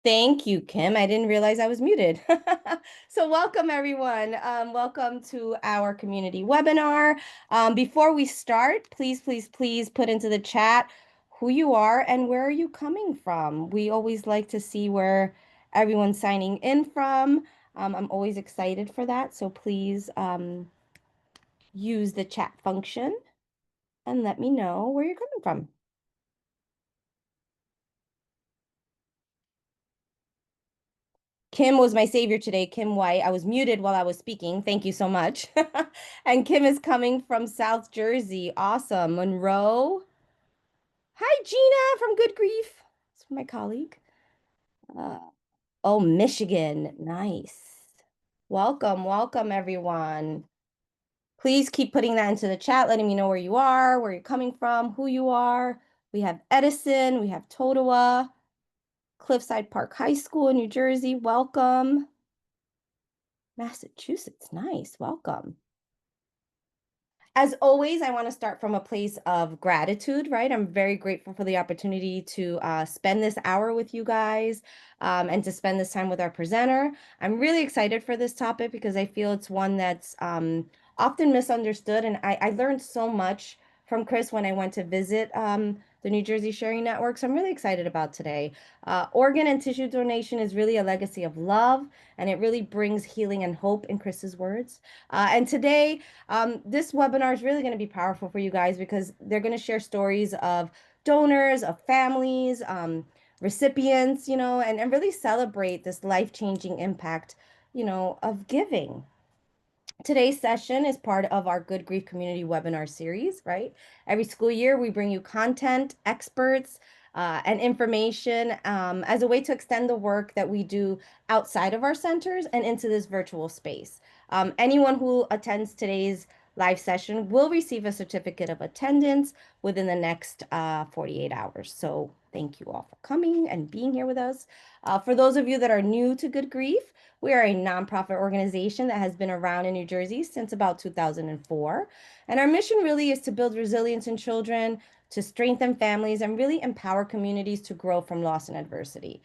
Thank you, Kim. I didn't realize I was muted. So welcome, everyone. Welcome to our community webinar. Before we start, please put into the chat who you are and where are you coming from. We always like to see where everyone's signing in from. I'm always excited for that. So please use the chat function and let me know where you're coming from. Kim was my savior today, Kim White. I was muted while I was speaking. Thank you so much. And Kim is coming from South Jersey. Awesome. Monroe. Hi, Gina from Good Grief. It's my colleague. Uh, oh, Michigan. Nice. Welcome, everyone. Please keep putting that into the chat, letting me know where you are, where you're coming from, who you are. We have Edison, we have Totowa, Cliffside Park High School in New Jersey. Welcome. Massachusetts, nice. Welcome. As always, I want to start from a place of gratitude, right? I'm very grateful for the opportunity to spend this hour with you guys and to spend this time with our presenter. I'm really excited for this topic because I feel it's one that's often misunderstood. And I learned so much from Chris when I went to visit the New Jersey Sharing Network. So I'm really excited about today. Organ and tissue donation is really a legacy of love, and it really brings healing and hope in Chris's words. And today, this webinar is really going to be powerful for you guys because they're going to share stories of donors, of families, recipients, and really celebrate this life-changing impact, of giving. Today's session is part of our Good Grief Community webinar series, right? Every school year, we bring you content, experts, and information as a way to extend the work that we do outside of our centers and into this virtual space. Anyone who attends today's live session will receive a certificate of attendance within the next 48 hours. So thank you all for coming and being here with us. For those of you that are new to Good Grief, we are a nonprofit organization that has been around in New Jersey since about 2004. And our mission really is to build resilience in children, to strengthen families, and really empower communities to grow from loss and adversity.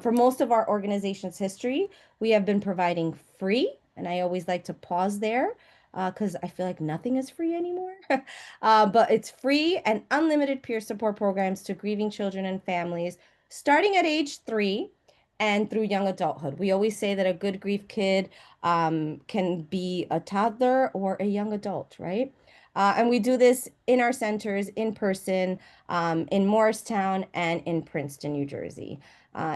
For most of our organization's history, we have been providing free, and I always like to pause there because I feel like nothing is free anymore. But it's free and unlimited peer support programs to grieving children and families starting at age 3 and through young adulthood. We always say that a good grief kid can be a toddler or a young adult, right? And we do this in our centers, in person, in Morristown and in Princeton, New Jersey.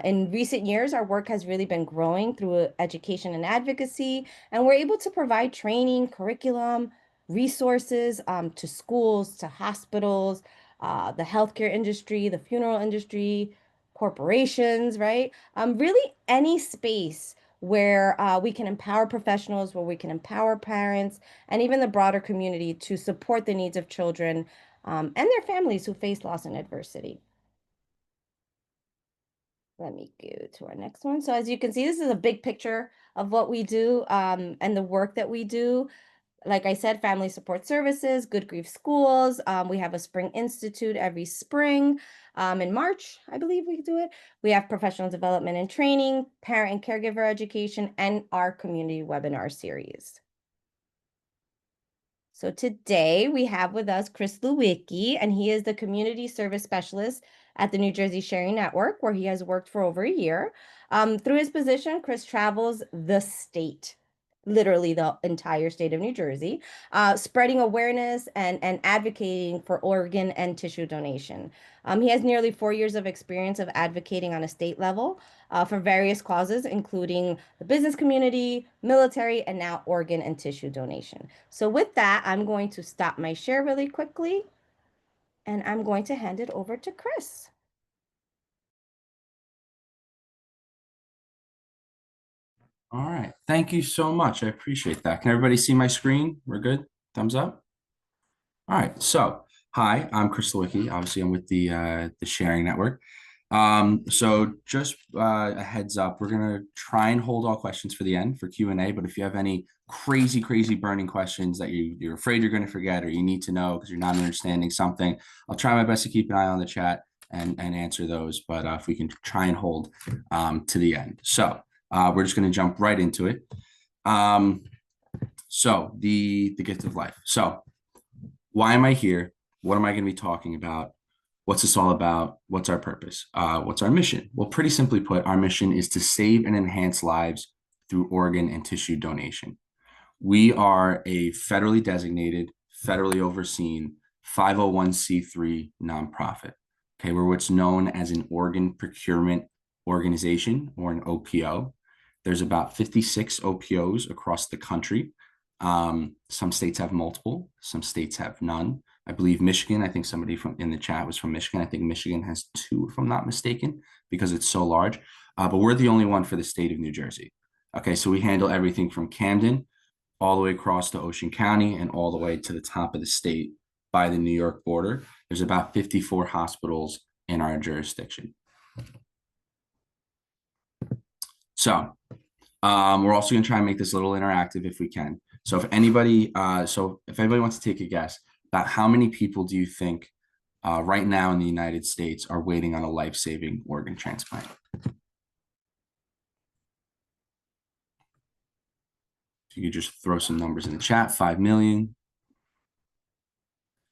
In recent years, our work has really been growing through education and advocacy, and we're able to provide training, curriculum, resources to schools, to hospitals, the healthcare industry, the funeral industry, corporations, right? Really any space where we can empower professionals, where we can empower parents, and even the broader community to support the needs of children and their families who face loss and adversity. Let me go to our next one. So as you can see, this is a big picture of what we do and the work that we do. Like I said, family support services, Good Grief Schools. We have a Spring Institute every spring. In March, I believe we do it. We have professional development and training, parent and caregiver education, and our community webinar series. So today we have with us Chris Lewicki, and he is the community service specialist at the New Jersey Sharing Network, where he has worked for over a year. Through his position, Chris travels the state, literally the entire state of New Jersey, spreading awareness and advocating for organ and tissue donation. He has nearly 4 years of experience of advocating on a state level for various causes, including the business community, military, and now organ and tissue donation. So with that, I'm going to stop my share really quickly, and I'm going to hand it over to Chris. All right. Thank you so much. I appreciate that. Can everybody see my screen? We're good? Thumbs up? All right. So, hi, I'm Chris Lewicki. Obviously, I'm with the Sharing Network. So just a heads up, we're gonna try and hold all questions for the end for Q&A, but if you have any crazy burning questions that you're afraid you're going to forget or you need to know because you're not understanding something, I'll try my best to keep an eye on the chat. and answer those, but if we can try and hold to the end. So we're just going to jump right into it. So the gift of life. So why am I here? What am I going to be talking about? What's this all about? What's our purpose? What's our mission? Well, pretty simply put, our mission is to save and enhance lives through organ and tissue donation. We are a federally designated, federally overseen 501c3 nonprofit. Okay, we're what's known as an organ procurement organization or an OPO. There's about 56 OPOs across the country. Some states have multiple, some states have none. I believe Michigan, I think somebody from in the chat was from Michigan. I think Michigan has two, if I'm not mistaken, because it's so large. But we're the only one for the state of New Jersey. Okay, so we handle everything from Camden all the way across to Ocean County and all the way to the top of the state by the New York border. There's about 54 hospitals in our jurisdiction. So we're also going to try and make this a little interactive if we can. So if anybody wants to take a guess about how many people do you think right now in the United States are waiting on a life-saving organ transplant? If you could just throw some numbers in the chat, 5 million.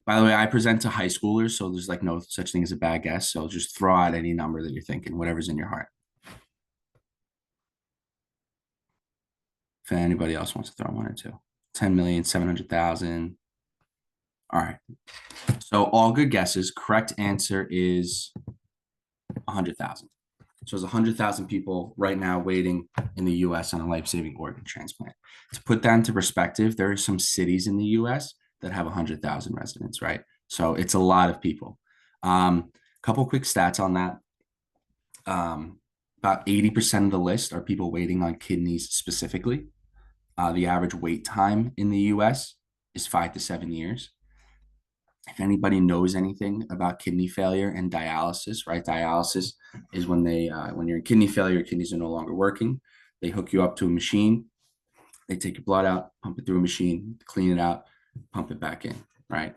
By the way, I present to high schoolers, so there's like no such thing as a bad guess. So just throw out any number that you're thinking, whatever's in your heart. If anybody else wants to throw one or two. 10 million, 700,000. All right. So all good guesses. Correct answer is 100,000. So there's 100,000 people right now waiting in the US on a life-saving organ transplant. To put that into perspective, there are some cities in the US that have 100,000 residents, right? So it's a lot of people. Couple quick stats on that. About 80% of the list are people waiting on kidneys specifically. The average wait time in the US is 5 to 7 years. If anybody knows anything about kidney failure and dialysis, right? Dialysis is when when you're in kidney failure, your kidneys are no longer working. They hook you up to a machine. They take your blood out, pump it through a machine, clean it out, pump it back in, right?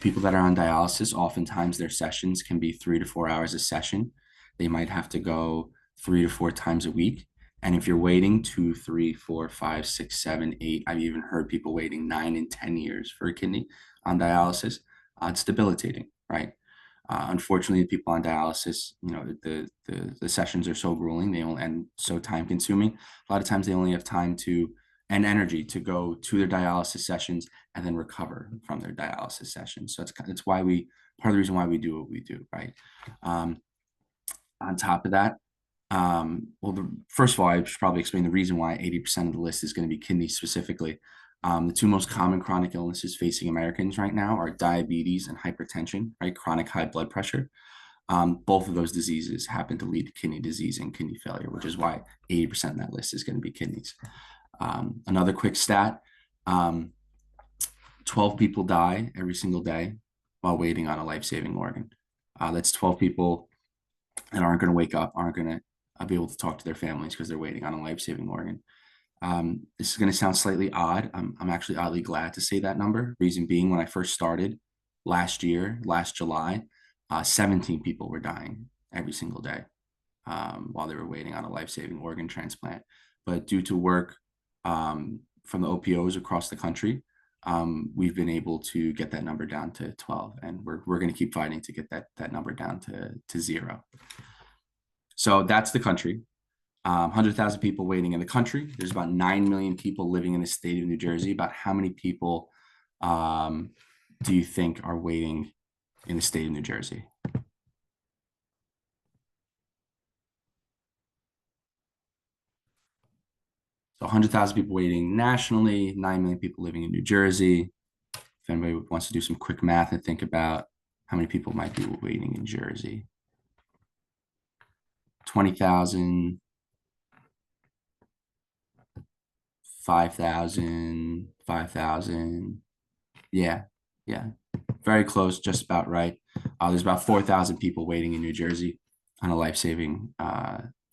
People that are on dialysis, oftentimes their sessions can be 3 to 4 hours a session. They might have to go 3 to 4 times a week. And if you're waiting 2, 3, 4, 5, 6, 7, 8, I've even heard people waiting 9 and 10 years for a kidney on dialysis. It's debilitating, right? Unfortunately, the people on dialysis, the sessions are so grueling, and so time consuming. A lot of times they only have time to and energy to go to their dialysis sessions and then recover from their dialysis sessions. So it's why part of the reason why we do what we do, right? On top of that, first of all, I should probably explain the reason why 80% of the list is going to be kidney specifically. The two most common chronic illnesses facing Americans right now are diabetes and hypertension, right? Chronic high blood pressure. Both of those diseases happen to lead to kidney disease and kidney failure, which is why 80% of that list is going to be kidneys. Another quick stat, 12 people die every single day while waiting on a life-saving organ. That's 12 people that aren't going to wake up, aren't going to be able to talk to their families because they're waiting on a life-saving organ. This is going to sound slightly odd. I'm actually oddly glad to say that number. Reason being, when I first started last July, 17 people were dying every single day while they were waiting on a life-saving organ transplant. But due to work from the OPOs across the country, we've been able to get that number down to 12, and we're going to keep fighting to get that number down to 0. So that's the country. 100,000 people waiting in the country. There's about 9 million people living in the state of New Jersey. About how many people do you think are waiting in the state of New Jersey? So 100,000 people waiting nationally, 9 million people living in New Jersey. If anybody wants to do some quick math and think about how many people might be waiting in Jersey. 20,000, 5,000, 5,000. Yeah. Very close, just about right. There's about 4,000 people waiting in New Jersey on a life-saving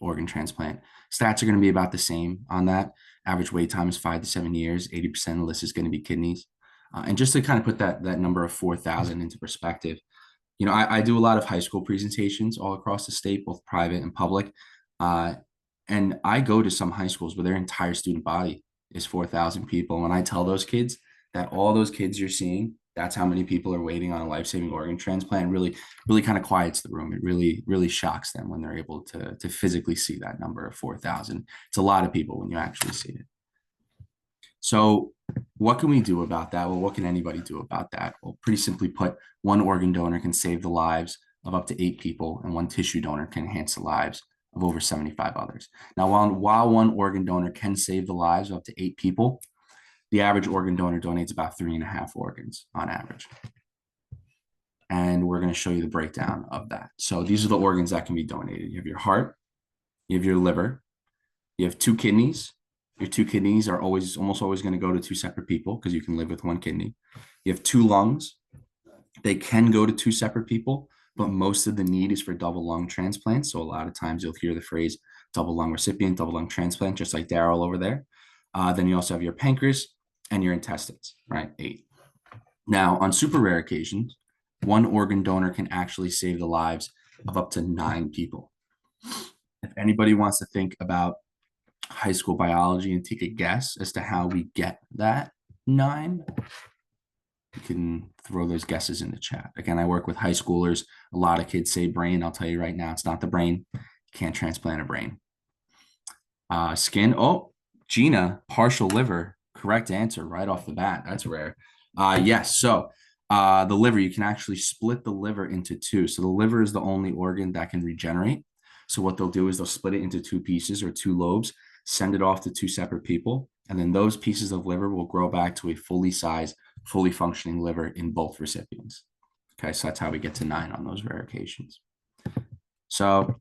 organ transplant. Stats are going to be about the same on that. Average wait time is 5 to 7 years. 80% of the list is going to be kidneys. And just to kind of put that number of 4,000 into perspective, I do a lot of high school presentations all across the state, both private and public. Uh, and I go to some high schools where their entire student body is 4,000 people. When I tell those kids that all those kids you're seeing, that's how many people are waiting on a life-saving organ transplant, really kind of quiets the room. It really shocks them when they're able to physically see that number of 4,000. It's a lot of people when you actually see it. So what can we do about that? Well, what can anybody do about that? Well, pretty simply put, one organ donor can save the lives of up to 8 people, and one tissue donor can enhance the lives of over 75 others. Now, while one organ donor can save the lives of up to 8 people, the average organ donor donates about 3.5 organs on average. And we're going to show you the breakdown of that. So these are the organs that can be donated. You have your heart, you have your liver, you have 2 kidneys. Your 2 kidneys are almost always going to go to 2 separate people because you can live with 1 kidney. You have 2 lungs. They can go to 2 separate people, but most of the need is for double lung transplant. So a lot of times you'll hear the phrase double lung recipient, double lung transplant, just like Daryl over there. Then you also have your pancreas and your intestines, right? 8. Now, on super rare occasions, one organ donor can actually save the lives of up to 9 people. If anybody wants to think about high school biology and take a guess as to how we get that 9, you can throw those guesses in the chat. Again, I work with high schoolers. A lot of kids say brain. I'll tell you right now, it's not the brain. You can't transplant a brain. Skin. Oh, Gina, partial liver. Correct answer right off the bat. That's rare. Yes. So the liver, you can actually split the liver into 2. So the liver is the only organ that can regenerate. So what they'll do is they'll split it into 2 pieces or 2 lobes, send it off to 2 separate people, and then those pieces of liver will grow back to a fully sized, fully functioning liver in both recipients. Okay, so that's how we get to 9 on those rare occasions. So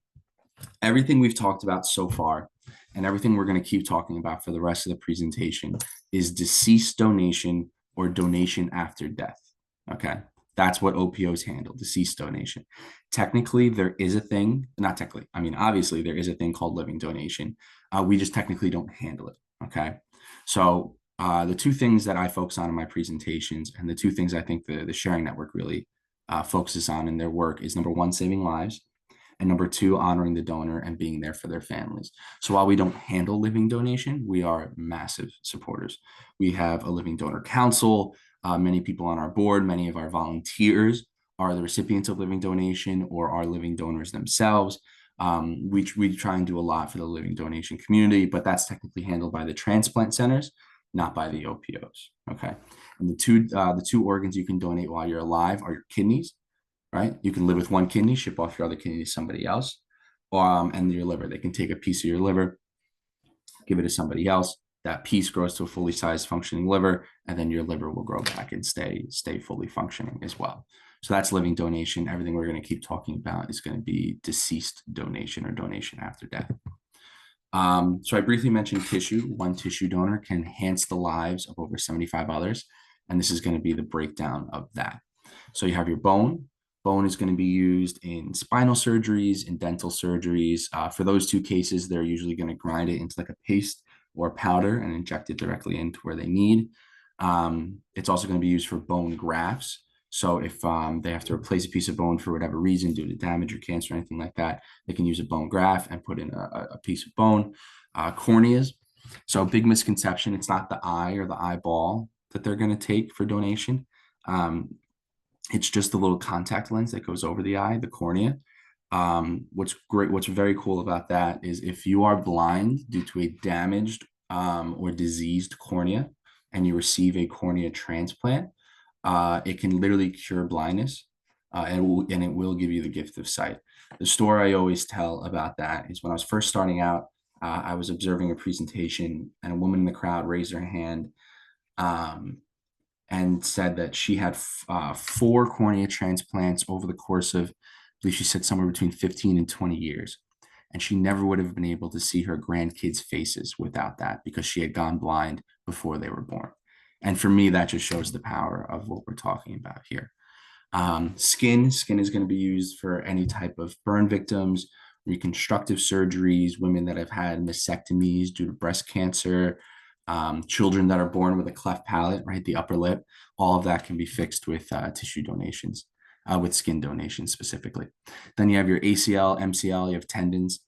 everything we've talked about so far and everything we're going to keep talking about for the rest of the presentation is deceased donation or donation after death. Okay. That's what OPOs handle, deceased donation. Technically, there is a thing, not technically, I mean, obviously, there is a thing called living donation. We just technically don't handle it. Okay. So, the 2 things that I focus on in my presentations, and the 2 things I think the Sharing Network really focuses on in their work, is number 1, saving lives, and number 2, honoring the donor and being there for their families. So while we don't handle living donation, we are massive supporters. We have a living donor council. Many people on our board, many of our volunteers are the recipients of living donation or are living donors themselves. We try and do a lot for the living donation community, but that's technically handled by the transplant centers, not by the OPOs. Okay. And the two organs you can donate while you're alive are your kidneys, right? You can live with 1 kidney, ship off your other kidney to somebody else, and your liver. They can take a piece of your liver, give it to somebody else. That piece grows to a fully sized functioning liver, and then your liver will grow back and stay fully functioning as well. So that's living donation. Everything we're going to keep talking about is going to be deceased donation or donation after death. So I briefly mentioned tissue. One tissue donor can enhance the lives of over 75 others, and this is going to be the breakdown of that. So you have your bone. Bone is going to be used in spinal surgeries, in dental surgeries. For those 2 cases, they're usually going to grind it into like a paste or powder and inject it directly into where they need. It's also going to be used for bone grafts. So if they have to replace a piece of bone for whatever reason, due to damage or cancer or anything like that, they can use a bone graft and put in a piece of bone. Corneas. So a big misconception, it's not the eye or the eyeball that they're going to take for donation. It's just the little contact lens that goes over the eye, the cornea. What's very cool about that is if you are blind due to a damaged or diseased cornea and you receive a cornea transplant, it can literally cure blindness, and it will give you the gift of sight. The story I always tell about that is when I was first starting out, I was observing a presentation and a woman in the crowd raised her hand, and said that she had 4 cornea transplants over the course of, I believe she said somewhere between 15 and 20 years. And she never would have been able to see her grandkids' faces without that because she had gone blind before they were born. And for me, that just shows the power of what we're talking about here. Skin is going to be used for any type of burn victims, reconstructive surgeries, women that have had mastectomies due to breast cancer, children that are born with a cleft palate, right, the upper lip. All of that can be fixed with tissue donations. with skin donation specifically. Then you have your ACL, MCL, you have tendons.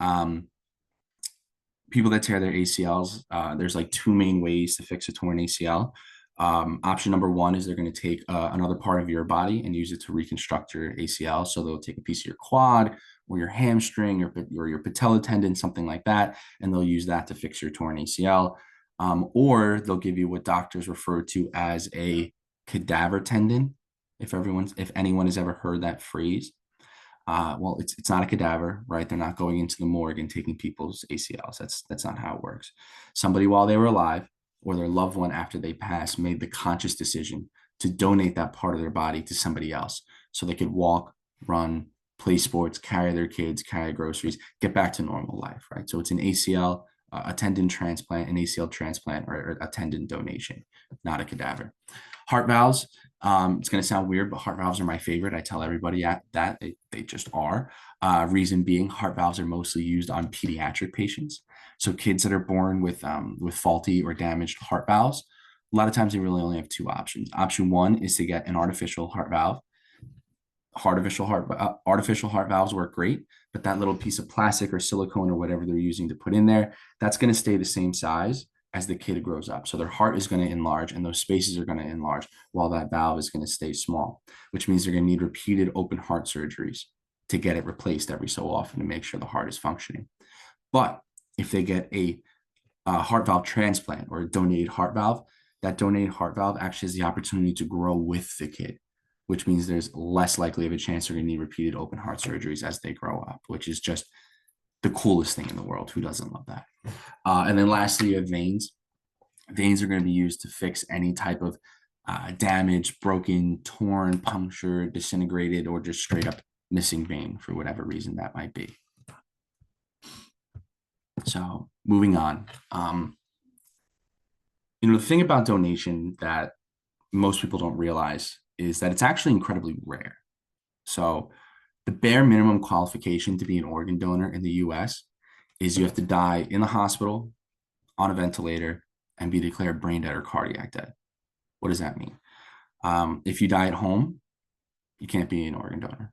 Um, People that tear their ACLs, there's like two main ways to fix a torn ACL. Option number one is they're going to take another part of your body and use it to reconstruct your ACL. So they'll take a piece of your quad or your hamstring or your patella tendon, something like that, and they'll use that to fix your torn ACL. Or they'll give you what doctors refer to as a cadaver tendon. If anyone has ever heard that phrase, well, it's not a cadaver, right? They're not going into the morgue and taking people's ACLs. That's not how it works. Somebody while they were alive or their loved one after they passed made the conscious decision to donate that part of their body to somebody else so they could walk, run, play sports, carry their kids, carry groceries, get back to normal life, right? So it's an ACL, a tendon transplant, an ACL transplant, or a tendon donation, not a cadaver. Heart valves. It's going to sound weird, but heart valves are my favorite. I tell everybody that they just are. Reason being, heart valves are mostly used on pediatric patients. So kids that are born with faulty or damaged heart valves, a lot of times they really only have two options. Option one is to get an artificial heart valve. Artificial heart valves work great, but that little piece of plastic or silicone or whatever they're using to put in there, that's going to stay the same size as the kid grows up. So their heart is going to enlarge and those spaces are going to enlarge while that valve is going to stay small, which means they're going to need repeated open heart surgeries to get it replaced every so often to make sure the heart is functioning. But if they get a heart valve transplant or a donated heart valve, that donated heart valve actually has the opportunity to grow with the kid, which means there's less likely of a chance they're going to need repeated open heart surgeries as they grow up, which is just the coolest thing in the world. Who doesn't love that? And then lastly, you have veins. Veins are going to be used to fix any type of damaged, broken, torn, punctured, disintegrated, or just straight up missing vein for whatever reason that might be. So moving on. The thing about donation that most people don't realize is that it's actually incredibly rare. So the bare minimum qualification to be an organ donor in the US is you have to die in the hospital on a ventilator and be declared brain dead or cardiac dead. What does that mean? If you die at home, you can't be an organ donor.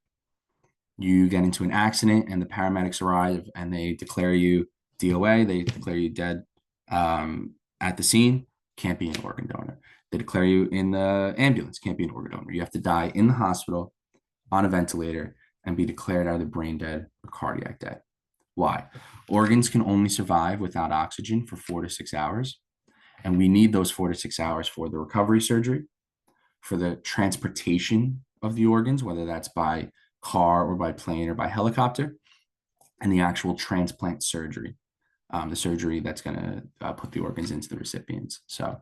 You get into an accident and the paramedics arrive and they declare you DOA, they declare you dead at the scene, can't be an organ donor. They declare you in the ambulance, can't be an organ donor. You have to die in the hospital on a ventilator and be declared either brain dead or cardiac dead. Why? Organs can only survive without oxygen for 4 to 6 hours. And we need those 4 to 6 hours for the recovery surgery, for the transportation of the organs, whether that's by car or by plane or by helicopter, and the actual transplant surgery, the surgery that's going to put the organs into the recipients. So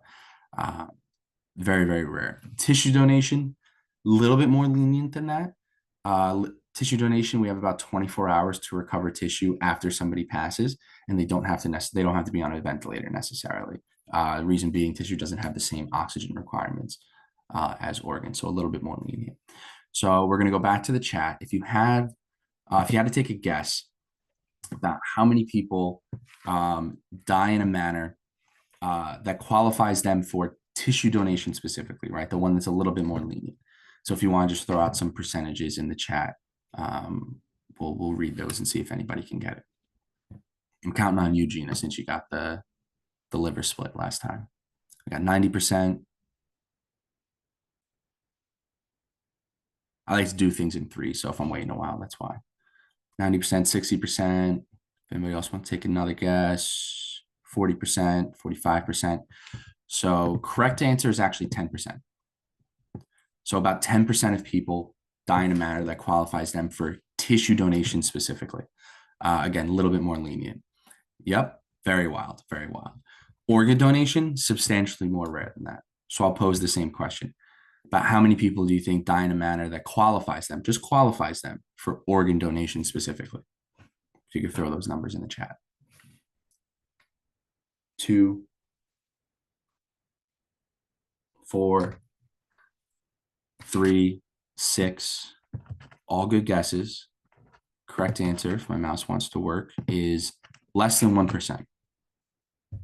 very, very rare. Tissue donation, a little bit more lenient than that. Tissue donation, we have about 24 hours to recover tissue after somebody passes, and they don't have to be on a ventilator necessarily. Reason being, tissue doesn't have the same oxygen requirements as organs, so a little bit more lenient. So we're going to go back to the chat. If you had to take a guess about how many people die in a manner that qualifies them for tissue donation specifically, right? The one that's a little bit more lenient. So if you want to just throw out some percentages in the chat, we'll read those and see if anybody can get it. I'm counting on you, Gina, since you got the liver split last time. I got 90%. I like to do things in three, so if I'm waiting a while, that's why. 90%, 60%. If anybody else wants to take another guess, 40%, 45%. So correct answer is actually 10%. So about 10% of people die in a manner that qualifies them for tissue donation specifically. Again, a little bit more lenient. Yep, very wild, very wild. Organ donation, substantially more rare than that. So I'll pose the same question. About how many people do you think die in a manner that qualifies them, just qualifies them for organ donation specifically? If you could throw those numbers in the chat. 2, 4, 3, 6, all good guesses. Correct answer, if my mouse wants to work, is less than 1%.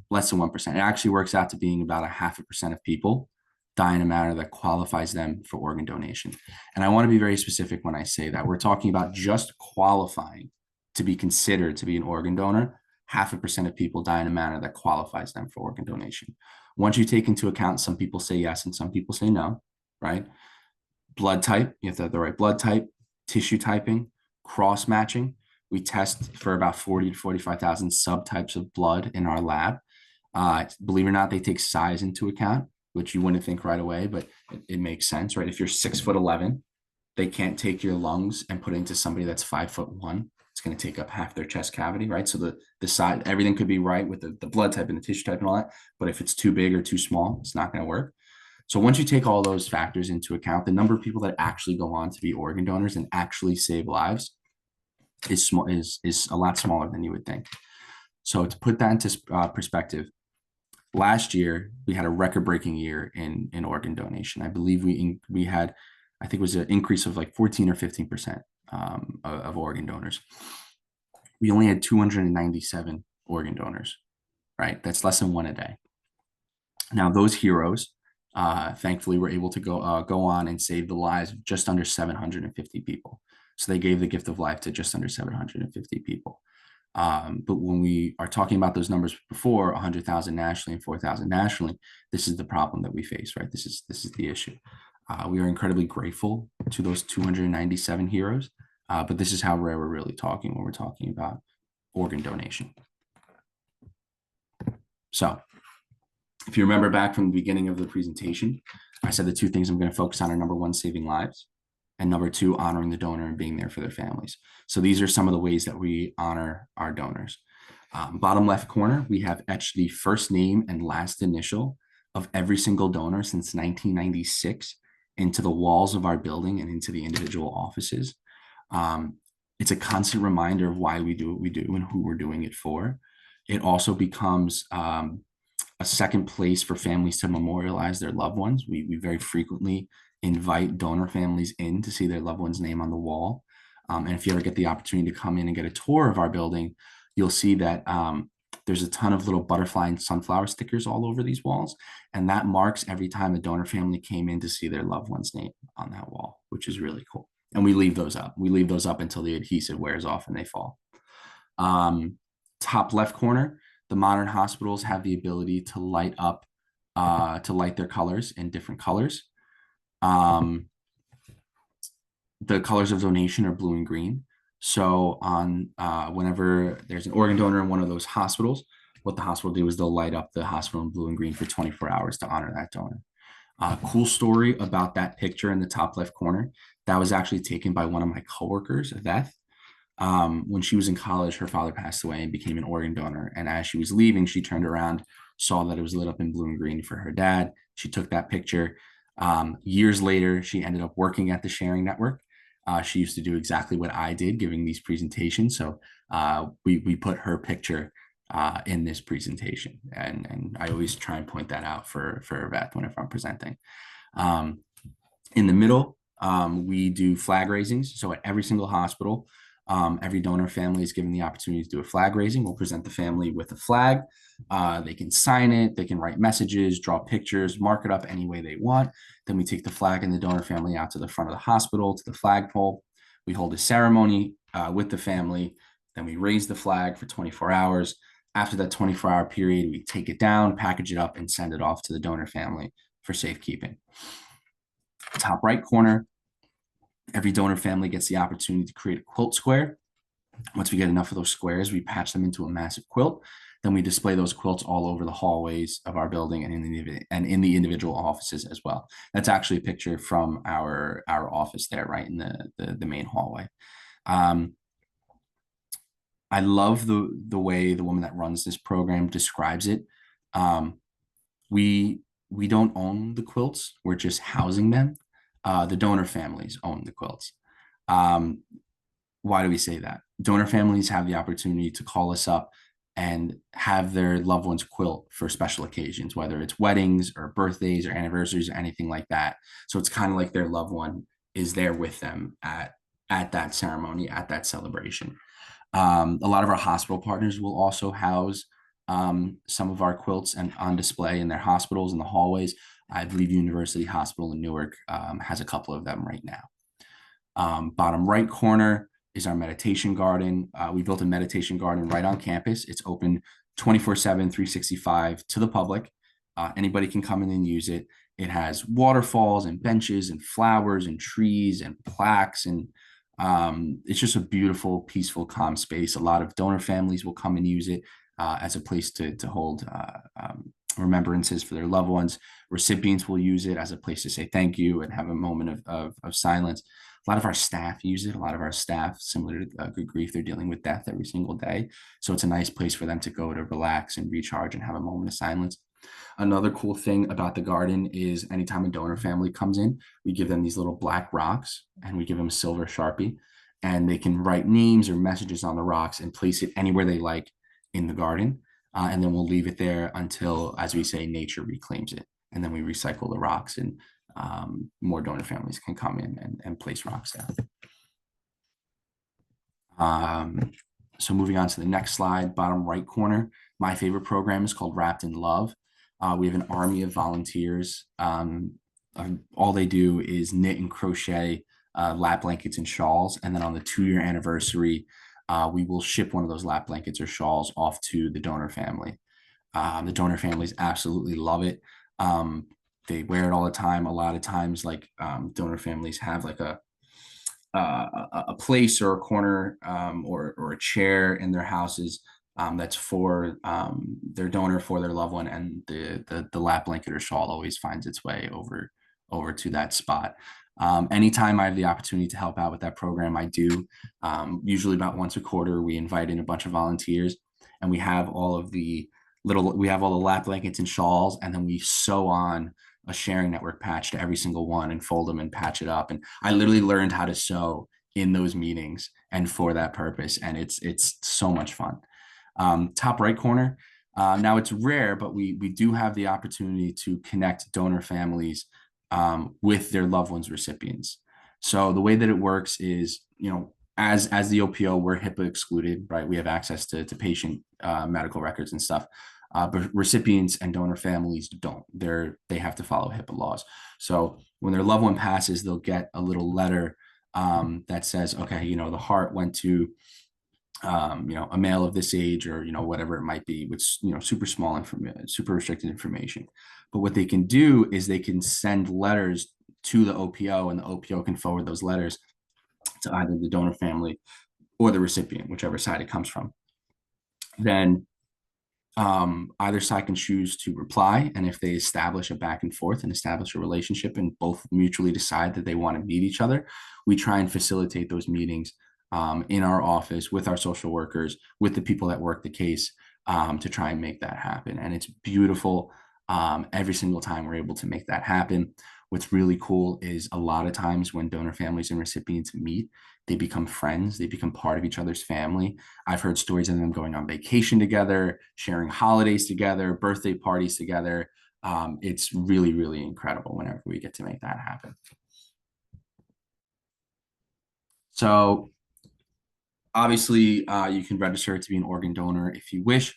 Less than 1%. It actually works out to being about 0.5% of people die in a manner that qualifies them for organ donation. And I want to be very specific when I say that. We're talking about just qualifying to be considered to be an organ donor. 0.5% of people die in a manner that qualifies them for organ donation. Once you take into account, some people say yes and some people say no, right? Blood type, you have to have the right blood type, tissue typing, cross matching. We test for about 40 to 45,000 subtypes of blood in our lab. Believe it or not, they take size into account, which you wouldn't think right away, but it makes sense, right? If you're 6'11", they can't take your lungs and put it into somebody that's 5'1". It's going to take up half their chest cavity, right? So the size, everything could be right with the blood type and the tissue type and all that, but if it's too big or too small, it's not going to work. So once you take all those factors into account, the number of people that actually go on to be organ donors and actually save lives is small, is a lot smaller than you would think. So to put that into perspective, last year we had a record-breaking year in organ donation. I believe we had, I think it was an increase of like 14 or 15% of organ donors. We only had 297 organ donors, right? That's less than one a day. Now those heroes, thankfully, were able to go on and save the lives of just under 750 people. So they gave the gift of life to just under 750 people. But when we are talking about those numbers before, 100,000 nationally and 4,000 nationally, this is the problem that we face, right? This is the issue. We are incredibly grateful to those 297 heroes, but this is how rare we're really talking when we're talking about organ donation. So if you remember back from the beginning of the presentation, I said the two things I'm going to focus on are number one, saving lives, and number two, honoring the donor and being there for their families. So these are some of the ways that we honor our donors. Bottom left corner, we have etched the first name and last initial of every single donor since 1996 into the walls of our building and into the individual offices. It's a constant reminder of why we do what we do and who we're doing it for. It also becomes a second place for families to memorialize their loved ones. We very frequently invite donor families in to see their loved one's name on the wall. And if you ever get the opportunity to come in and get a tour of our building, you'll see that there's a ton of little butterfly and sunflower stickers all over these walls. And that marks every time a donor family came in to see their loved one's name on that wall, which is really cool. And we leave those up. We leave those up until the adhesive wears off and they fall. Top left corner, the modern hospitals have the ability to light up, to light their colors in different colors. The colors of donation are blue and green. So on whenever there's an organ donor in one of those hospitals, what the hospital do is they'll light up the hospital in blue and green for 24 hours to honor that donor. Cool story about that picture in the top left corner. That was actually taken by one of my coworkers, Beth. When she was in college, her father passed away and became an organ donor. And as she was leaving, she turned around, saw that it was lit up in blue and green for her dad. She took that picture. Years later, she ended up working at the Sharing Network. She used to do exactly what I did, giving these presentations. So we put her picture in this presentation. And I always try and point that out for Beth whenever I'm presenting. In the middle, we do flag raisings. So at every single hospital, every donor family is given the opportunity to do a flag raising. We'll present the family with a flag. They can sign it. They can write messages, draw pictures, mark it up any way they want. Then we take the flag and the donor family out to the front of the hospital, to the flagpole. We hold a ceremony with the family. Then we raise the flag for 24 hours. After that 24-hour period, we take it down, package it up, and send it off to the donor family for safekeeping. Top right corner, every donor family gets the opportunity to create a quilt square. Once we get enough of those squares, we patch them into a massive quilt. Then we display those quilts all over the hallways of our building and in the individual offices as well. That's actually a picture from our office there, right in the main hallway. I love the way the woman that runs this program describes it. We don't own the quilts. We're just housing them. The donor families own the quilts. Why do we say that? Donor families have the opportunity to call us up and have their loved ones quilt for special occasions, whether it's weddings or birthdays or anniversaries or anything like that. So it's kind of like their loved one is there with them at that ceremony, at that celebration. A lot of our hospital partners will also house some of our quilts and on display in their hospitals in the hallways. I believe University Hospital in Newark has a couple of them right now. Bottom right corner is our meditation garden. We built a meditation garden right on campus. It's open 24/7, 365 to the public. Anybody can come in and use it. It has waterfalls and benches and flowers and trees and plaques. And it's just a beautiful, peaceful, calm space. A lot of donor families will come and use it as a place to hold remembrances for their loved ones. Recipients will use it as a place to say thank you and have a moment of silence. A lot of our staff use it. A lot of our staff, similar to Good Grief, they're dealing with death every single day. So it's a nice place for them to go to relax and recharge and have a moment of silence. Another cool thing about the garden is anytime a donor family comes in, we give them these little black rocks and we give them a silver Sharpie, and they can write names or messages on the rocks and place it anywhere they like in the garden. And then we'll leave it there until, as we say, nature reclaims it. And then we recycle the rocks, and more donor families can come in and place rocks there. So moving on to the next slide, bottom right corner, my favorite program is called Wrapped in Love. We have an army of volunteers. All they do is knit and crochet lap blankets and shawls. And then on the 2-year anniversary, we will ship one of those lap blankets or shawls off to the donor family. The donor families absolutely love it. They wear it all the time. A lot of times, like donor families have like a place or a corner or a chair in their houses that's for their donor, for their loved one, and the lap blanket or shawl always finds its way over to that spot. Anytime I have the opportunity to help out with that program, I do. Usually about once a quarter, we invite in a bunch of volunteers, and we have all the lap blankets and shawls, and then we sew on a sharing network patch to every single one and fold them and patch it up. And I literally learned how to sew in those meetings and for that purpose. And it's so much fun. Top right corner. Now it's rare, but we do have the opportunity to connect donor families with their loved ones' recipients. So the way that it works is, as the OPO, we're HIPAA excluded, right? We have access to patient medical records and stuff. But recipients and donor families don't. They have to follow HIPAA laws. So when their loved one passes, they'll get a little letter that says, okay, the heart went to a male of this age, or whatever it might be, with super small information, super restricted information. But what they can do is they can send letters to the OPO, and the OPO can forward those letters to either the donor family or the recipient, whichever side it comes from. Then either side can choose to reply, and if they establish a back and forth and establish a relationship and both mutually decide that they want to meet each other, we try and facilitate those meetings in our office with our social workers, with the people that work the case, to try and make that happen. And it's beautiful. Every single time we're able to make that happen. What's really cool is a lot of times when donor families and recipients meet, they become friends, they become part of each other's family. I've heard stories of them going on vacation together, sharing holidays together, birthday parties together. It's really, really incredible whenever we get to make that happen. So obviously, you can register to be an organ donor if you wish.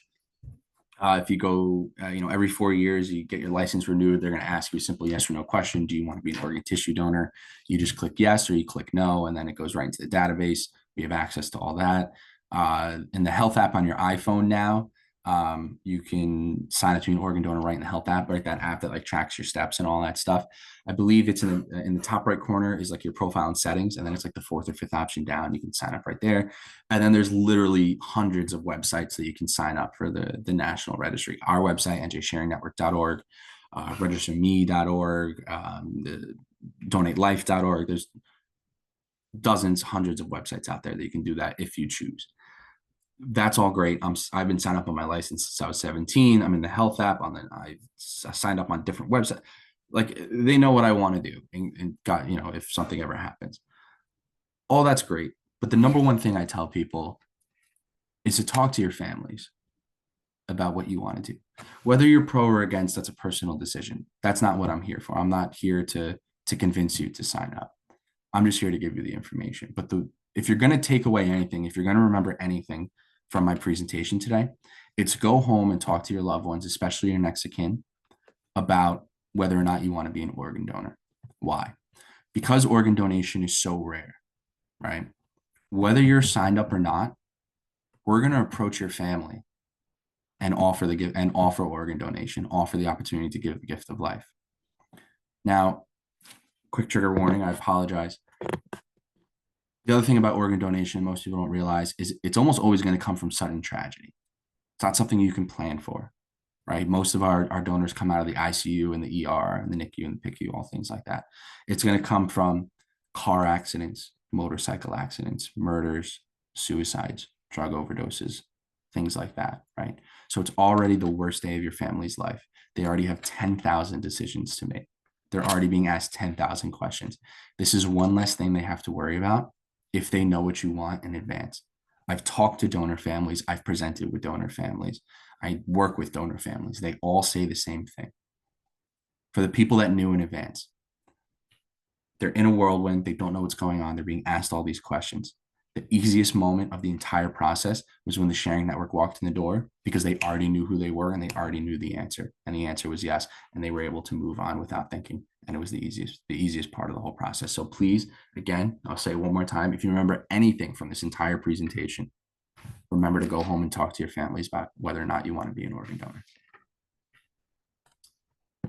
If you go, every 4 years, you get your license renewed. They're going to ask you a simple yes or no question. Do you want to be an organ tissue donor? You just click yes or you click no, and then it goes right into the database. We have access to all that. In the health app on your iPhone now, you can sign up to be an organ donor right in the health app, right? That app that like tracks your steps and all that stuff. I believe it's in the top right corner is like your profile and settings, and then it's like the 4th or 5th option down. You can sign up right there, and then there's literally hundreds of websites that you can sign up for the national registry. Our website, njsharingnetwork.org, registerme.org, donatelife.org. There's dozens, hundreds of websites out there that you can do that if you choose. That's all great. I've been signed up on my license since I was 17. I'm in the health app. I signed up on different websites. Like, they know what I want to do, and got, if something ever happens, all that's great. But the number one thing I tell people is to talk to your families about what you want to do. Whether you're pro or against, that's a personal decision. That's not what I'm here for. I'm not here to convince you to sign up. I'm just here to give you the information. But if you're going to take away anything, if you're going to remember anything from my presentation today, it's go home and talk to your loved ones, especially your next of kin, about whether or not you want to be an organ donor. Why? Because organ donation is so rare, right? Whether you're signed up or not, we're going to approach your family and offer the gift and offer organ donation, offer the opportunity to give the gift of life. Now, quick trigger warning, I apologize. The other thing about organ donation, most people don't realize, is it's almost always going to come from sudden tragedy. It's not something you can plan for, right? Most of our donors come out of the ICU and the ER and the NICU and the PICU, all things like that. It's going to come from car accidents, motorcycle accidents, murders, suicides, drug overdoses, things like that, right? So it's already the worst day of your family's life. They already have 10,000 decisions to make. They're already being asked 10,000 questions. This is one less thing they have to worry about if they know what you want in advance. I've talked to donor families. I've presented with donor families. I work with donor families. They all say the same thing. For the people that knew in advance, they're in a whirlwind. They don't know what's going on. They're being asked all these questions. The easiest moment of the entire process was when the sharing network walked in the door because they already knew who they were and they already knew the answer. And the answer was yes. And they were able to move on without thinking. And it was the easiest part of the whole process. So please, again, I'll say it one more time. If you remember anything from this entire presentation, remember to go home and talk to your families about whether or not you want to be an organ donor.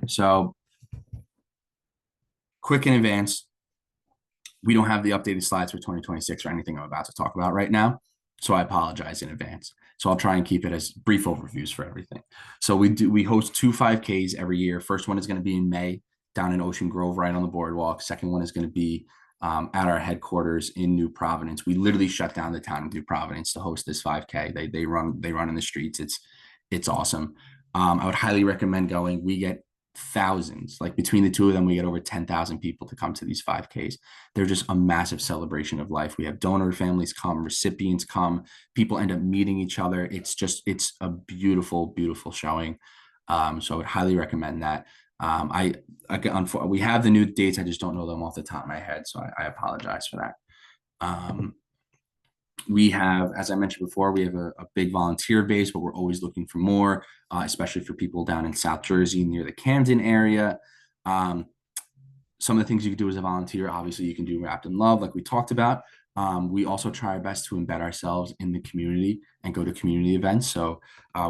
So quick in advance, we don't have the updated slides for 2026 or anything I'm about to talk about right now. So I apologize in advance. So I'll try and keep it as brief overviews for everything. So we host 2 5Ks every year. First one is going to be in May down in Ocean Grove, right on the boardwalk. Second one is going to be at our headquarters in New Providence. We literally shut down the town of New Providence to host this 5K. They run in the streets. It's awesome. I would highly recommend going. We get thousands, like between the two of them, we get over 10,000 people to come to these 5Ks. They're just a massive celebration of life. We have donor families come, recipients come, people end up meeting each other. It's a beautiful, beautiful showing. So I would highly recommend that. We have the new dates. I just don't know them off the top of my head. So I apologize for that. We have, as I mentioned before, we have a big volunteer base, but we're always looking for more, especially for people down in South Jersey near the Camden area. Some of the things you can do as a volunteer, obviously you can do Wrapped in Love, like we talked about. We also try our best to embed ourselves in the community and go to community events. So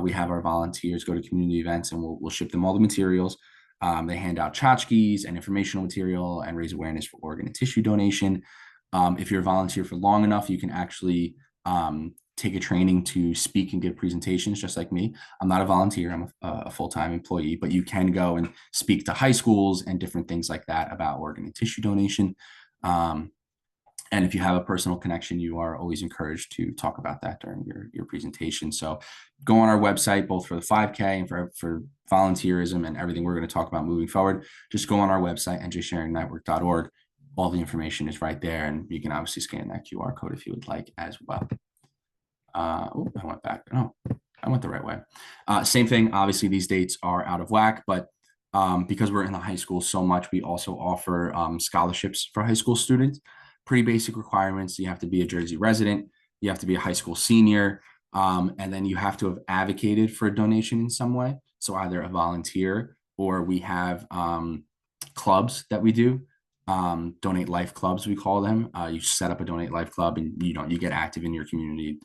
we have our volunteers go to community events and we'll ship them all the materials. They hand out tchotchkes and informational material and raise awareness for organ and tissue donation. If you're a volunteer for long enough, you can actually take a training to speak and give presentations, just like me. I'm not a volunteer, I'm a full-time employee, but you can go and speak to high schools and different things like that about organ and tissue donation. And if you have a personal connection, you are always encouraged to talk about that during your presentation. So go on our website, both for the 5K and for volunteerism and everything we're going to talk about moving forward. Just go on our website, njsharingnetwork.org. All the information is right there, and you can obviously scan that QR code if you would like as well. I went back. No, I went the right way. Same thing. Obviously, these dates are out of whack, but because we're in the high school so much, we also offer scholarships for high school students. Pretty basic requirements. You have to be a Jersey resident. You have to be a high school senior. And then you have to have advocated for a donation in some way. So either a volunteer or we have clubs that we do. Donate life clubs, we call them. You set up a donate life club and you get active in your community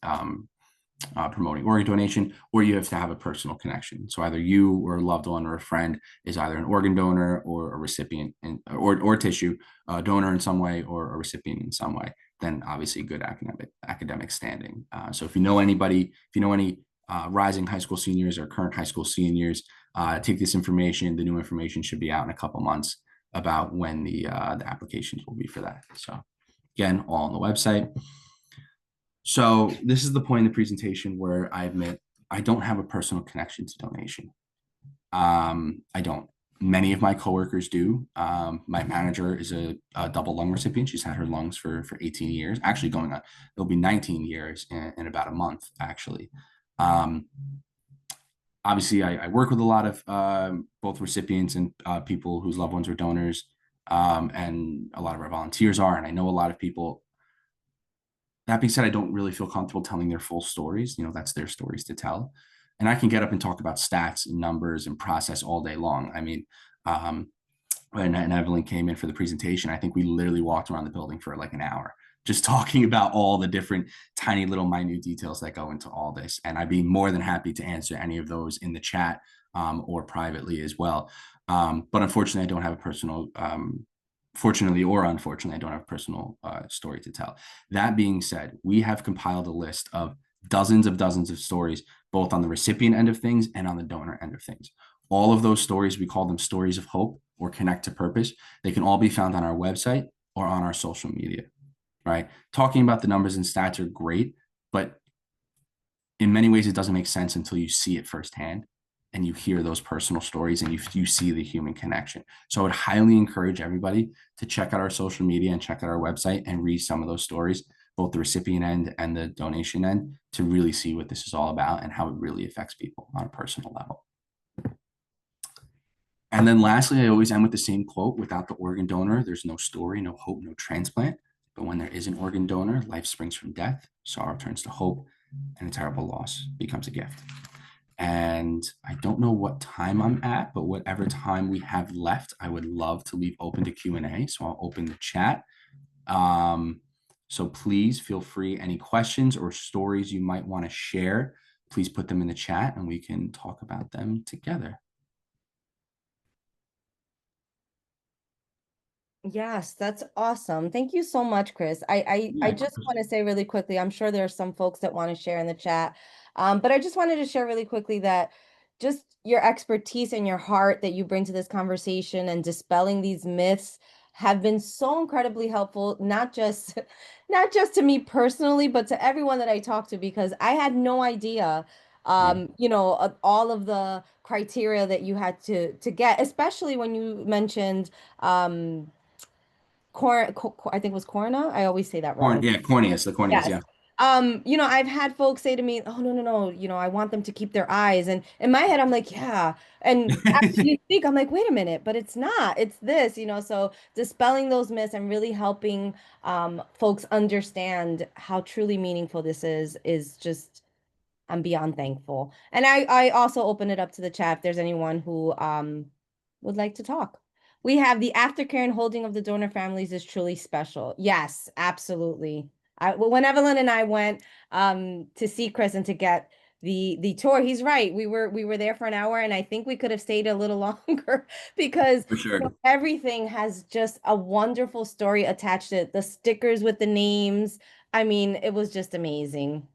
promoting organ donation, or you have to have a personal connection. So either you or a loved one or a friend is either an organ donor or a recipient or tissue donor in some way or a recipient in some way, then obviously good academic standing. So if you know anybody, if you know any rising high school seniors or current high school seniors, take this information. The new information should be out in a couple months about when the applications will be for that. So again, all on the website. So this is the point in the presentation where I admit I don't have a personal connection to donation. I don't. Many of my coworkers do. My manager is a double lung recipient. She's had her lungs for 18 years, actually going on, it'll be 19 years in about a month, actually. Obviously, I work with a lot of both recipients and people whose loved ones are donors, and a lot of our volunteers are, and I know a lot of people. That being said, I don't really feel comfortable telling their full stories. That's their stories to tell. And I can get up and talk about stats and numbers and process all day long. I mean, and Evelyn came in for the presentation, I think we literally walked around the building for like an hour, just talking about all the different tiny little minute details that go into all this. And I'd be more than happy to answer any of those in the chat or privately as well. But unfortunately, I don't have a personal, fortunately or unfortunately, I don't have a personal story to tell. That being said, we have compiled a list of dozens of stories, both on the recipient end of things and on the donor end of things. All of those stories, we call them stories of hope or connect to purpose. They can all be found on our website or on our social media, right? Talking about the numbers and stats are great, but in many ways, it doesn't make sense until you see it firsthand and you hear those personal stories and you see the human connection. So I would highly encourage everybody to check out our social media and check out our website and read some of those stories, both the recipient end and the donation end, to really see what this is all about and how it really affects people on a personal level. And then lastly, I always end with the same quote: without the organ donor, there's no story, no hope, no transplant. But when there is an organ donor, life springs from death, sorrow turns to hope, and a terrible loss becomes a gift. And I don't know what time I'm at, but whatever time we have left, I would love to leave open to Q&A. So I'll open the chat. So please feel free, any questions or stories you might want to share, please put them in the chat and we can talk about them together. Yes, that's awesome. Thank you so much, Chris. I Yeah, just want to say really quickly, I'm sure there are some folks that want to share in the chat. But I just wanted to share really quickly that just your expertise and your heart that you bring to this conversation and dispelling these myths have been so incredibly helpful, not just not just to me personally, but to everyone that I talk to, because I had no idea yeah. all of the criteria that you had to get, especially when you mentioned um I think it was Corona. I always say that wrong. Yeah, corneas, the corneas, Yes. yeah. I've had folks say to me, "Oh, no, no, no, I want them to keep their eyes." And in my head, I'm like, "Yeah." And after you speak, I'm like, "Wait a minute, but it's not. It's this." So dispelling those myths and really helping folks understand how truly meaningful this is just I'm beyond thankful. And I also open it up to the chat if there's anyone who would like to talk. We have the aftercare and holding of the donor families is truly special. Yes, absolutely. When Evelyn and I went to see Chris and to get the tour, he's right. We were there for an hour and I think we could have stayed a little longer because For sure. everything has just a wonderful story attached to it. The stickers with the names. I mean, it was just amazing.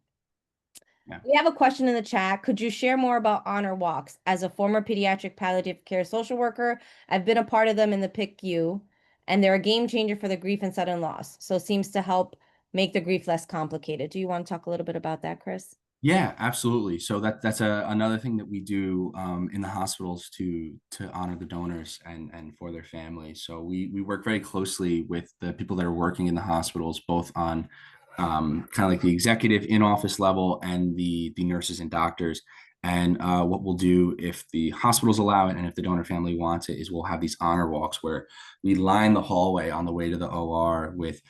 Yeah. We have a question in the chat. Could you share more about honor walks? As a former pediatric palliative care social worker, I've been a part of them in the PICU, and they're a game changer for the grief and sudden loss. So seems to help make the grief less complicated. Do you want to talk a little bit about that, Chris? Yeah, absolutely. So that's another thing that we do in the hospitals to honor the donors and for their families. So we work very closely with the people that are working in the hospitals, both on kind of like the executive in office level and the nurses and doctors. And what we'll do if the hospitals allow it and if the donor family wants it is we'll have these honor walks where we line the hallway on the way to the OR with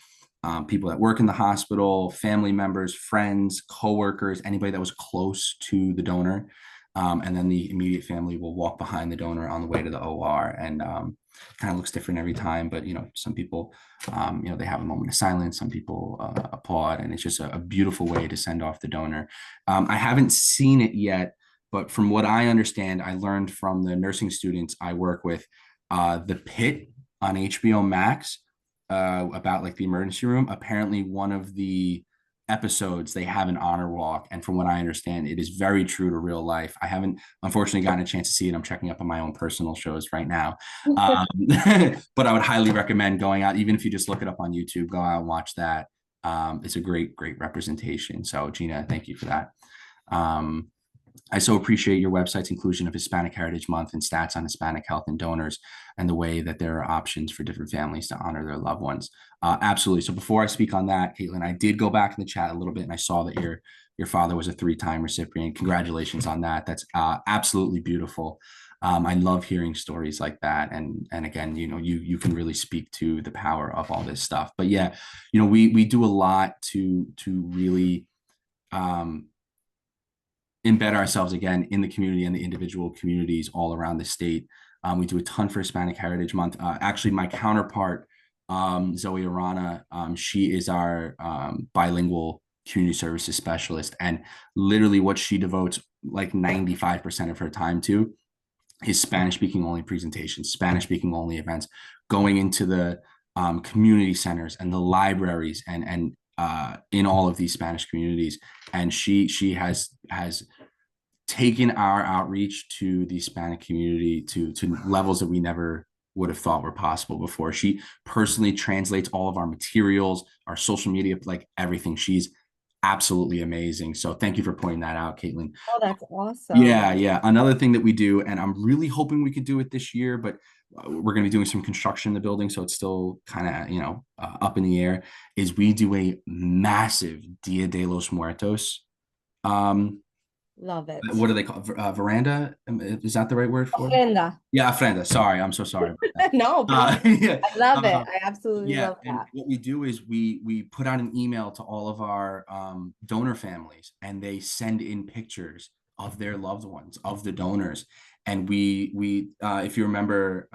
people that work in the hospital, family members, friends, coworkers, anybody that was close to the donor. And then the immediate family will walk behind the donor on the way to the OR. And kind of looks different every time, but some people, they have a moment of silence. Some people applaud, and it's just a beautiful way to send off the donor. I haven't seen it yet, but from what I understand, I learned from the nursing students I work with, the Pit on HBO Max about like the emergency room. Apparently, one of the episodes they have an honor walk, and from what I understand, it is very true to real life. I haven't unfortunately gotten a chance to see it. I'm checking up on my own personal shows right now, but I would highly recommend going out, even if you just look it up on YouTube. Go out and watch that. It's a great representation. So Gina, thank you for that. Um, I so appreciate your website's inclusion of Hispanic Heritage Month and stats on Hispanic health and donors and the way that there are options for different families to honor their loved ones. Absolutely. So before I speak on that, Caitlin, I did go back in the chat a little bit and I saw that your father was a 3-time recipient. Congratulations on that. That's absolutely beautiful. I love hearing stories like that. And again, you can really speak to the power of all this stuff. But yeah, we do a lot to really um, embed ourselves again in the community and the individual communities all around the state. We do a ton for Hispanic Heritage Month. Actually, my counterpart, Zoe Arana, she is our bilingual community services specialist. And literally, what she devotes like 95% of her time to is Spanish speaking only presentations, Spanish speaking only events, going into the community centers and the libraries and in all of these Spanish communities. And she has taken our outreach to the Hispanic community to levels that we never would have thought were possible before. She personally translates all of our materials, our social media, like everything. She's absolutely amazing. So thank you for pointing that out, Caitlin. Oh, that's awesome. Yeah, yeah. Another thing that we do, and I'm really hoping we could do it this year, but we're going to be doing some construction in the building, so it's still kind of, up in the air, is we do a massive Dia de los Muertos. Um, Love it. what do they call veranda? Is that the right word for it? Ofrenda. Yeah, ofrenda. Sorry, I'm so sorry about that. No, please. Yeah, I love it. uh, I absolutely yeah. love And that. what we do is we put out an email to all of our donor families, and they send in pictures of their loved ones, of the donors, and we if you remember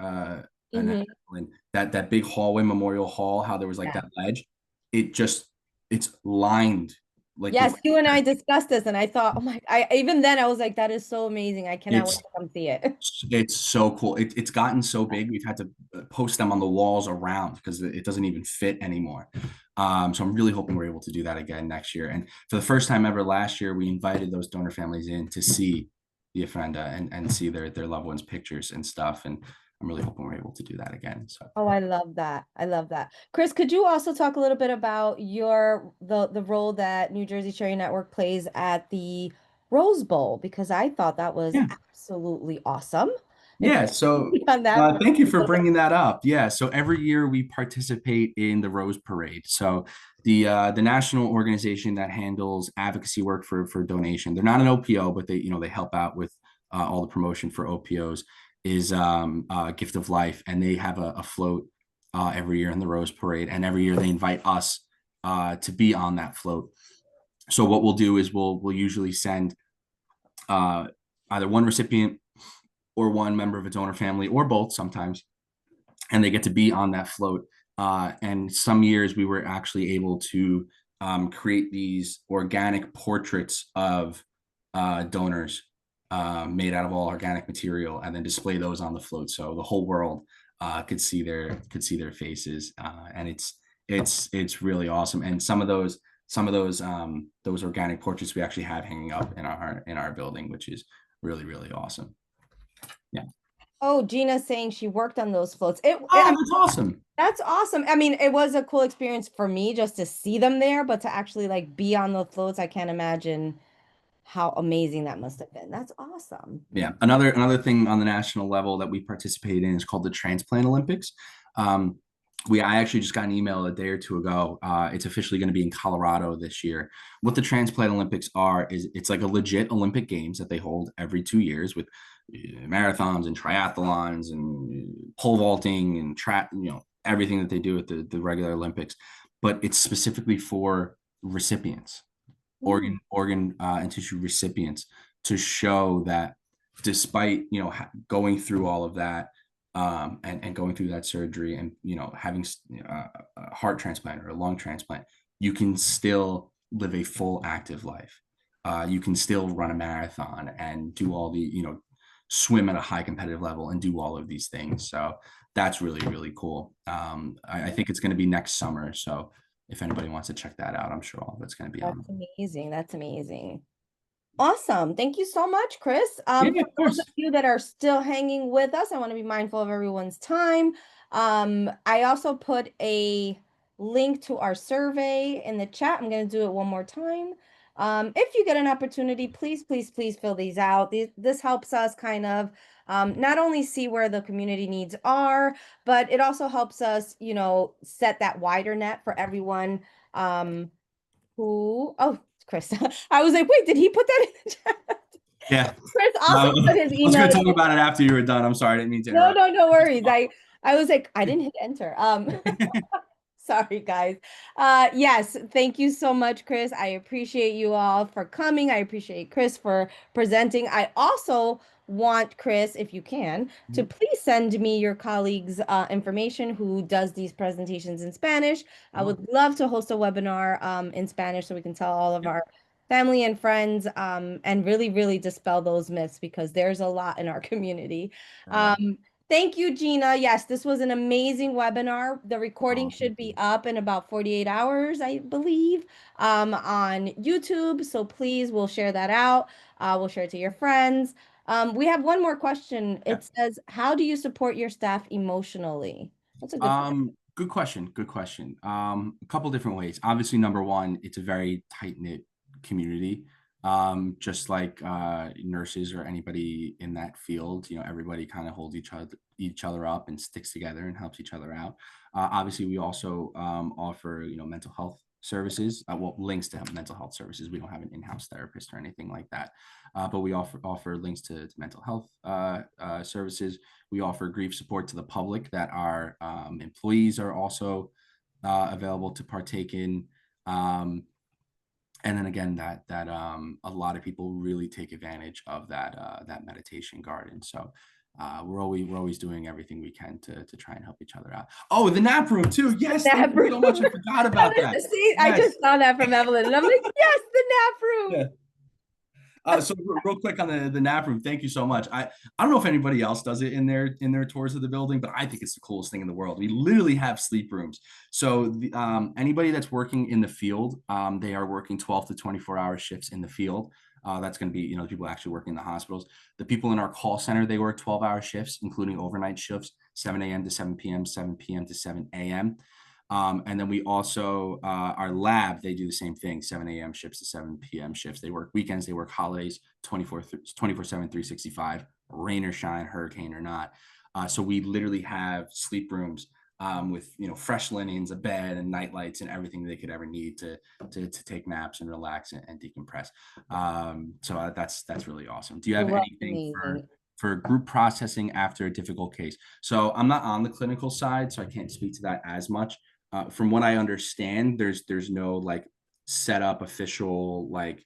Annette, Hmm. that big hallway, Memorial Hall, how there was like Yeah. that ledge, it just it's lined like with. Yes, you and I discussed this, and I thought, oh my, I even then I was like, that is so amazing. I cannot wait It's to come see it. It's so cool. It's gotten so big. We've had to post them on the walls around because it doesn't even fit anymore. So I'm really hoping we're able to do that again next year. And for the first time ever last year, we invited those donor families in to see the ofrenda and see their loved ones' pictures and stuff. And I'm really hoping we're able to do that again. So Oh, I love that. I love that. Chris, could you also talk a little bit about the role that New Jersey Cherry Network plays at the Rose Bowl? Because I thought that was yeah. absolutely awesome. If Yeah, so you on that for a thank you for little bit. bringing that up. Yeah, so every year we participate in the Rose Parade. So the national organization that handles advocacy work for donation. They're not an OPO, but they help out with all the promotion for OPOs. Is Gift of Life, and they have a float every year in the Rose Parade, and every year they invite us to be on that float. So what we'll do is we'll usually send uh, either one recipient or one member of a donor family or both sometimes, and they get to be on that float. And some years we were actually able to create these organic portraits of donors made out of all organic material, and then display those on the float, so the whole world could see their faces, and it's really awesome. And some of those organic portraits we actually have hanging up in our building, which is really really awesome. Yeah. Oh, Gina's saying she worked on those floats. Oh, that's awesome. That's awesome. I mean, it was a cool experience for me just to see them there, but to actually like be on the floats, I can't imagine how amazing that must have been. That's awesome. Yeah. Another thing on the national level that we participate in is called the Transplant Olympics. Um, I actually just got an email a day or two ago. It's officially going to be in Colorado this year. What the Transplant Olympics are is it's like a legit Olympic Games that they hold every 2 years with marathons and triathlons and pole vaulting and track, everything that they do at the regular Olympics. But it's specifically for recipients, Mm. organ and tissue recipients, to show that despite going through all of that, and going through that surgery, and having a heart transplant or a lung transplant, you can still live a full active life. You can still run a marathon and do all the swim at a high competitive level and do all of these things. So that's really really cool. I think it's going to be next summer, so if anybody wants to check that out, I'm sure all of it's going to be on. That's amazing. That's amazing. Awesome. Thank you so much, Chris. Yeah, For of those of course. you that are still hanging with us, I want to be mindful of everyone's time. I also put a link to our survey in the chat. I'm going to do it one more time. If you get an opportunity, please, please, please fill these out. This helps us kind of not only see where the community needs are, but it also helps us, set that wider net for everyone. Oh, Chris. I was like, wait, did he put that in the chat? Yeah. Chris also I put his was email. going to talk about it after you were done. I'm sorry. I didn't mean to No, interrupt. no, no worries. I was like, I didn't hit enter. Sorry, guys. Yes, thank you so much, Chris. I appreciate you all for coming. I appreciate Chris for presenting. I also want Chris, if you can, to please send me your colleague's information who does these presentations in Spanish. I Oh, would love to host a webinar in Spanish so we can tell all of yeah. our family and friends and really, really dispel those myths because there's a lot in our community. Yeah. Um, Thank you, Gina. Yes, this was an amazing webinar. The recording Oh, thank should be you. up in about 48 hours, I believe, on YouTube. So please, we'll share that out. We'll share it to your friends. We have one more question. Yeah. It says, how do you support your staff emotionally? That's a good question. Good question. Good question. A couple different ways. Obviously, number one, it's a very tight-knit community. Just like nurses or anybody in that field, everybody kind of holds each other up and sticks together and helps each other out. Obviously, we also offer, mental health services. Well, links to mental health services. We don't have an in-house therapist or anything like that, but we offer links to mental health services. We offer grief support to the public that our employees are also available to partake in. And then again, that a lot of people really take advantage of that meditation garden. So we're always doing everything we can to try and help each other out. Oh, the nap room too. Yes, thank Nap you room. so much. I forgot about that. See, I Yes. just saw that from Evelyn, and I'm like, yes, the nap room. Yeah. So real quick on the nap room, thank you so much. I don't know if anybody else does it in their tours of the building, but I think it's the coolest thing in the world. We literally have sleep rooms. So anybody that's working in the field, they are working 12 to 24-hour shifts in the field. That's going to be, people actually working in the hospitals. The people in our call center, they work 12-hour shifts, including overnight shifts, 7 a.m. to 7 p.m., 7 p.m. to 7 a.m. And then we also, our lab, they do the same thing, 7 a.m. shifts to 7 p.m. shifts. They work weekends, they work holidays, 24/7, 365, rain or shine, hurricane or not. So we literally have sleep rooms with, fresh linens, a bed and night lights and everything they could ever need to take naps and relax and decompress. So that's really awesome. Do you have Well, anything for amazing. group processing after a difficult case? So I'm not on the clinical side, so I can't speak to that as much. From what I understand, there's no like set up official like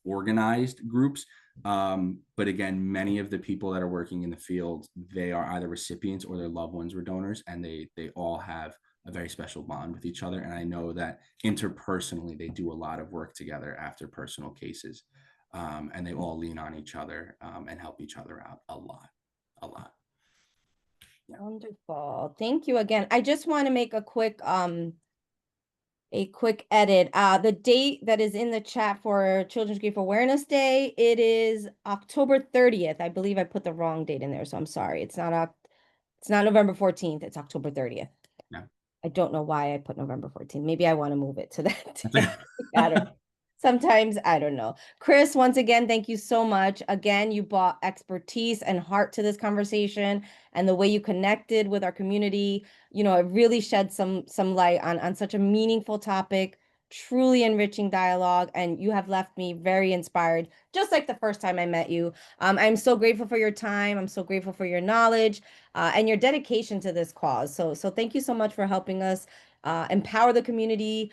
organized groups. But again, many of the people that are working in the field, they are either recipients or their loved ones were donors, and they all have a very special bond with each other. And I know that interpersonally, they do a lot of work together after personal cases, and they all lean on each other and help each other out a lot, a lot. Yeah, Wonderful. Thank you again. I just want to make a quick edit. The date that is in the chat for Children's Grief Awareness Day, it is October 30th. I believe I put the wrong date in there, so I'm sorry. It's not November 14th, it's October 30th. yeah. I don't know why I put November 14th. Maybe I want to move it to that That's day. I don't know. Sometimes I don't know. Chris, once again, thank you so much. Again, you brought expertise and heart to this conversation and the way you connected with our community. It really shed some light on such a meaningful topic, truly enriching dialogue, and you have left me very inspired, just like the first time I met you. I'm so grateful for your time. I'm so grateful for your knowledge and your dedication to this cause. So thank you so much for helping us empower the community.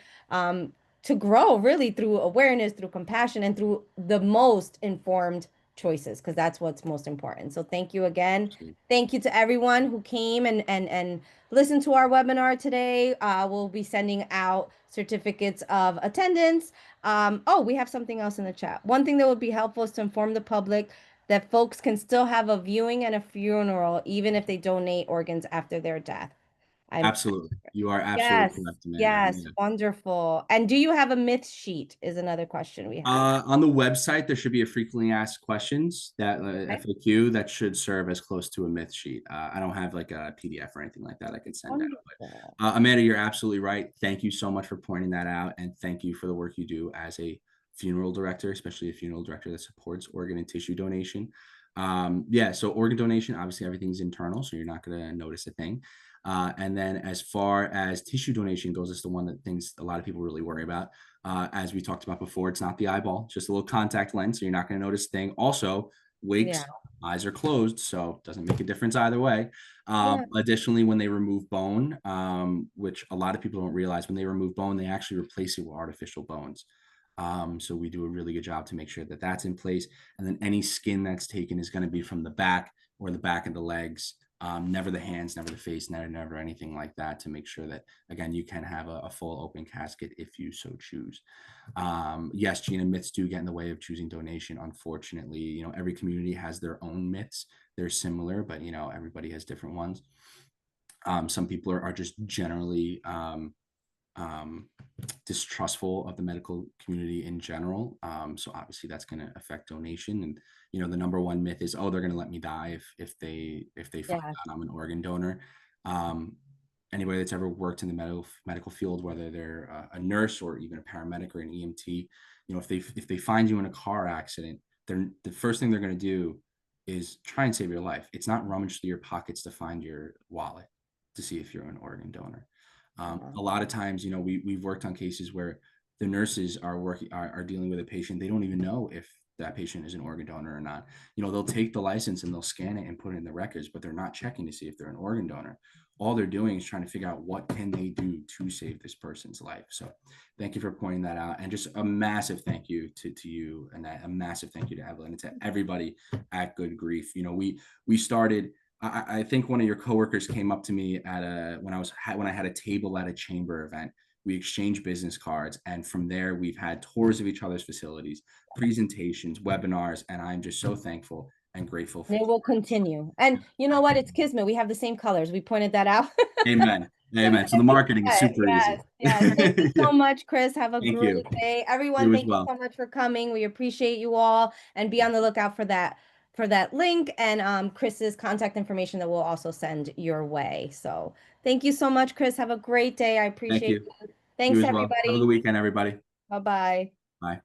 To grow really through awareness, through compassion, and through the most informed choices, because that's what's most important. So thank you again. Thank you to everyone who came and listened to our webinar today. We'll be sending out certificates of attendance. Oh, we have something else in the chat. One thing that would be helpful is to inform the public that folks can still have a viewing and a funeral, even if they donate organs after their death. I'm Absolutely. You are absolutely Yes, correct, Amanda. yes, Yeah. wonderful. And do you have a myth sheet is another question we have. On the website, there should be a frequently asked questions that Okay. FAQ that should serve as close to a myth sheet. I don't have like a PDF or anything like that I can send out. Wonderful. But Amanda, you're absolutely right. Thank you so much for pointing that out, and thank you for the work you do as a funeral director, especially a funeral director that supports organ and tissue donation. Yeah, so organ donation, obviously everything's internal, so you're not going to notice a thing. And then as far as tissue donation goes, it's the one that things a lot of people really worry about. As we talked about before, it's not the eyeball, it's just a little contact lens, so you're not going to notice a thing. Also, wakes, Yeah. eyes are closed, so it doesn't make a difference either way. Yeah. Additionally, when they remove bone, which a lot of people don't realize, when they remove bone, they actually replace it with artificial bones. So we do a really good job to make sure that that's in place. And then any skin that's taken is going to be from the back or the back of the legs, never the hands, never the face, never anything like that, to make sure that, again, you can have a full open casket if you so choose. Yes, Gina, myths do get in the way of choosing donation. Unfortunately, every community has their own myths. They're similar, but everybody has different ones. Some people are just generally um, distrustful of the medical community in general. So obviously that's going to affect donation. And the number one myth is, oh, they're going to let me die if they find Yeah. out I'm an organ donor. Um, Anybody that's ever worked in the medical field, whether they're a nurse or even a paramedic or an EMT, if they find you in a car accident, the first thing they're going to do is try and save your life. It's not rummage through your pockets to find your wallet to see if you're an organ donor. Yeah. A lot of times, we've worked on cases where the nurses are dealing with a patient. They don't even know if that patient is an organ donor or not. They'll take the license and they'll scan it and put it in the records, but they're not checking to see if they're an organ donor. All they're doing is trying to figure out what can they do to save this person's life. So thank you for pointing that out. And just a massive thank you to you, and a massive thank you to Evelyn and to everybody at Good Grief. We started, I think one of your coworkers came up to me when I had a table at a chamber event. We exchanged business cards, and from there we've had tours of each other's facilities, presentations, webinars, and I'm just so thankful and grateful for. It will continue. And you know what? It's Kismet. We have the same colors. We pointed that out. Amen. So Amen. So the marketing is super yes, easy. yes. Thank you so much, Chris. Have a Thank you. great day. Everyone, You as thank you well. so much for coming. We appreciate you all, and be on the lookout for that link and Chris's contact information that we'll also send your way. So thank you so much, Chris. Have a great day. I Thank appreciate you. you. You Thanks, as well. Have a good everybody. weekend, everybody. Bye-bye. Bye.